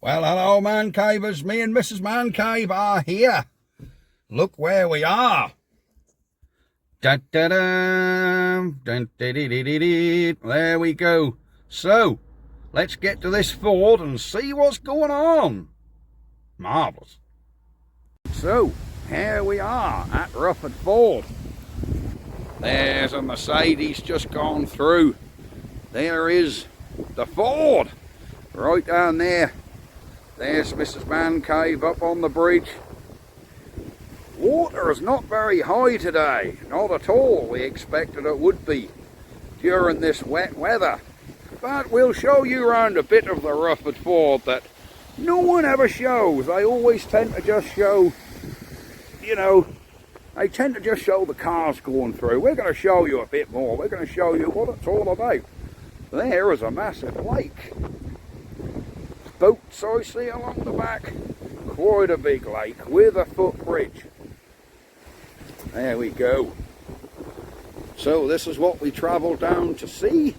Well, hello, man cavers. Me and Mrs. Man Cave are here. Look where we are. Da da da. Dun, da, dee, dee, dee, dee. There we go. So, let's get to this Ford and see what's going on. Marvellous. So, here we are at Rufford Ford. There's a Mercedes just gone through. There is the Ford right down there. There's Mrs. Man Cave up on the bridge. Water is not very high today, not at all. We expected it would be during this wet weather. But we'll show you around a bit of the Rufford Ford that no one ever shows. They always tend to just show, they tend to just show the cars going through. We're going to show you a bit more. We're going to show you what it's all about. There is a massive lake. Boats I see along the back. Quite a big lake with a footbridge. There we go. So this is what we travelled down to see.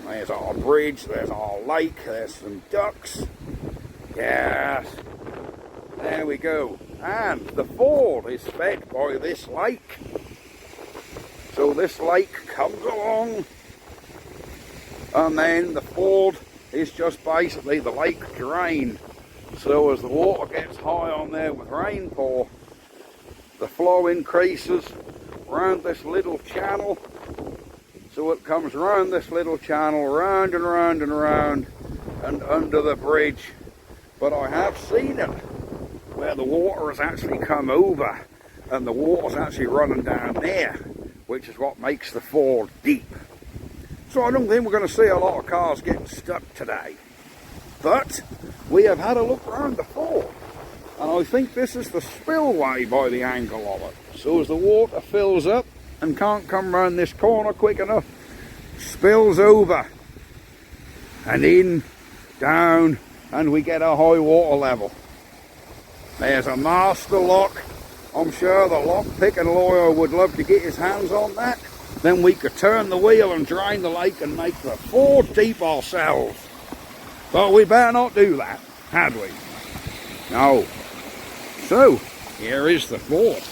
There's our bridge, there's our lake, there's some ducks. Yes. There we go. And the Ford is fed by this lake. So this lake comes along, and then the Ford is just basically the lake drain. So as the water gets high on there with rainfall, the flow increases around this little channel. So it comes round this little channel, round and round and round, and under the bridge. But I have seen it where the water has actually come over, and the water's actually running down there, which is what makes the Ford deep. So I don't think we're going to see a lot of cars getting stuck today. But we have had a look around the Ford, and I think this is the spillway by the angle of it. So as the water fills up and can't come round this corner quick enough, spills over and in, down, and we get a high water level. There's a master lock. I'm sure the lock picking lawyer would love to get his hands on that. Then we could turn the wheel and drain the lake and make the Ford deep ourselves. But we better not do that, had we? No. So, here is the Ford.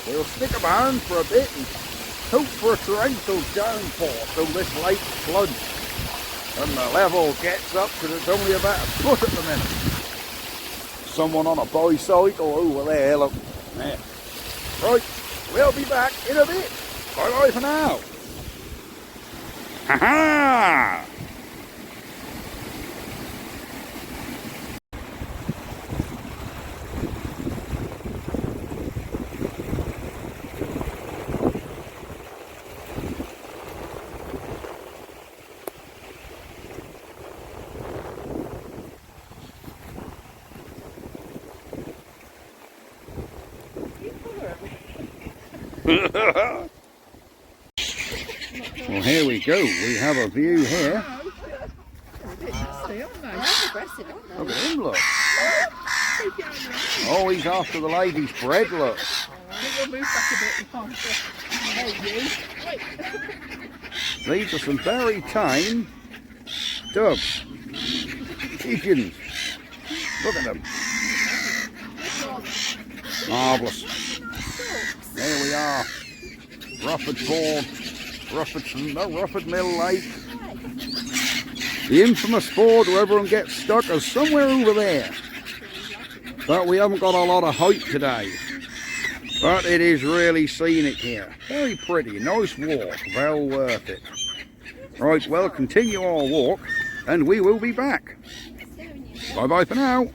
We'll stick around for a bit and hope for a torrential downpour till this lake floods and the level gets up because it's only about a foot at the minute. Someone on a bicycle over there, look. There. Right, we'll be back in a bit. Bye-bye for now. Ha-ha! Well, here we go. We have a view here. Look at him, look. Oh, he's after the lady's bread, look. These are some very tame doves. Pigeons. Look at them. Marvellous. There we are. Rufford Ford. Rufford Mill Lake. The infamous Ford where everyone gets stuck is somewhere over there. But we haven't got a lot of height today. But it is really scenic here. Very pretty, nice walk, well worth it. Right, well, continue our walk and we will be back. Bye-bye for now.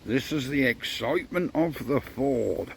This is the excitement of the Ford.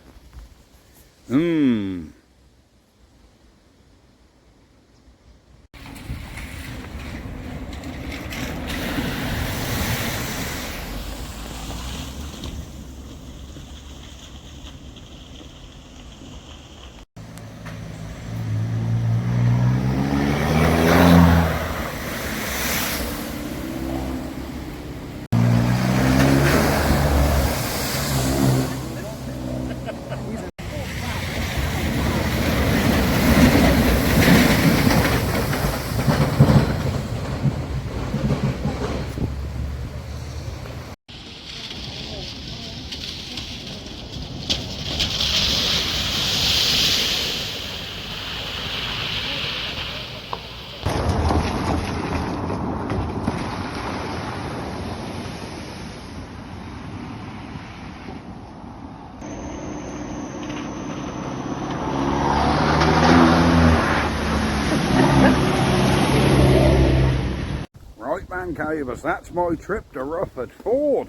Right, man cavers, that's my trip to Rufford Ford.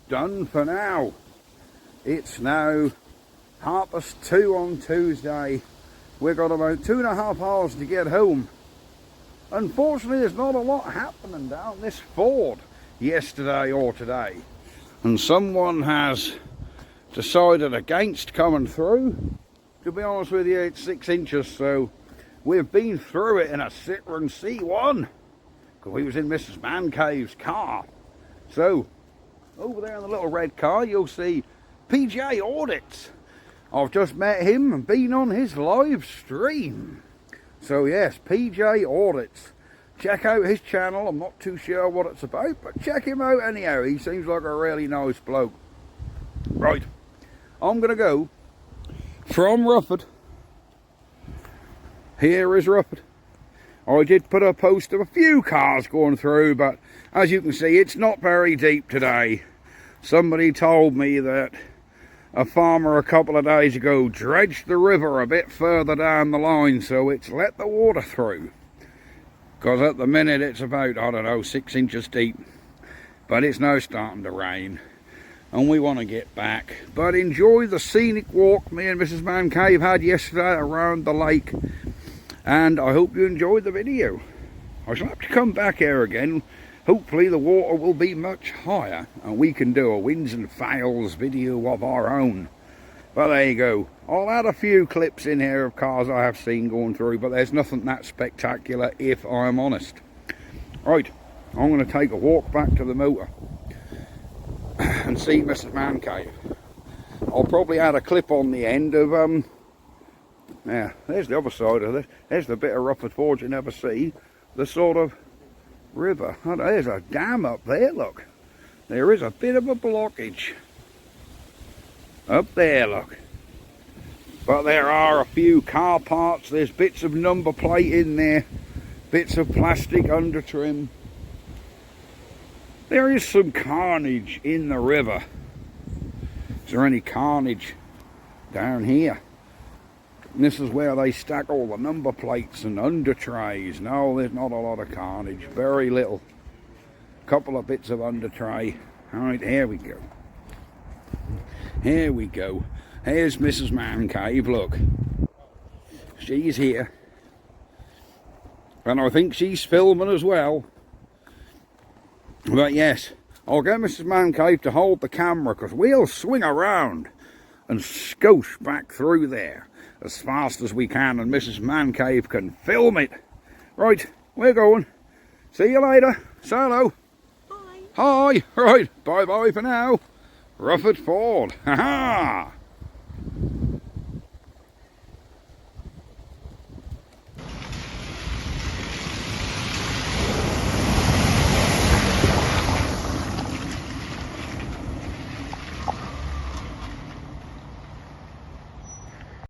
Done for now. It's now 2:30 on Tuesday. We've got about 2.5 hours to get home. Unfortunately, there's not a lot happening down this Ford yesterday or today. And someone has decided against coming through. To be honest with you, it's 6 inches, so we've been through it in a Citroen C1. Because we was in Mrs. Mancave's car. So, over there in the little red car, you'll see PJ Audits. I've just met him and been on his live stream. So yes, PJ Audits. Check out his channel. I'm not too sure what it's about, but check him out anyhow. He seems like a really nice bloke. Right, I'm going to go from Rufford. Here is Rufford. I did put a post of a few cars going through, but as you can see, it's not very deep today. Somebody told me that a farmer a couple of days ago dredged the river a bit further down the line, so it's let the water through. Because at the minute it's about, I don't know, 6 inches deep. But it's now starting to rain, and we want to get back. But enjoy the scenic walk me and Mrs. Mancave had yesterday around the lake. And I hope you enjoyed the video. I shall have to come back here again. Hopefully the water will be much higher and we can do a wins and fails video of our own. But there you go. I'll add a few clips in here of cars I have seen going through, but there's nothing that spectacular if I'm honest. Right, I'm going to take a walk back to the motor and see Mrs. Mancave. I'll probably add a clip on the end of yeah, there's the other side of this. There's the bit of Rufford Ford you never see. The sort of river. Oh, there's a dam up there, look. There is a bit of a blockage. Up there, look. But there are a few car parts. There's bits of number plate in there. Bits of plastic under trim. There is some carnage in the river. Is there any carnage down here? And this is where they stack all the number plates and under trays. No, there's not a lot of carnage. Very little. Couple of bits of under tray. Alright, here we go. Here we go. Here's Mrs. Mancave, look. She's here. And I think she's filming as well. But yes, I'll get Mrs. Mancave to hold the camera because we'll swing around and scoosh back through there as fast as we can, and Mrs. Mancave can film it. Right, we're going. See you later. Hello. Hi. Hi. Right, bye-bye for now. Rufford Ford. Ha-ha.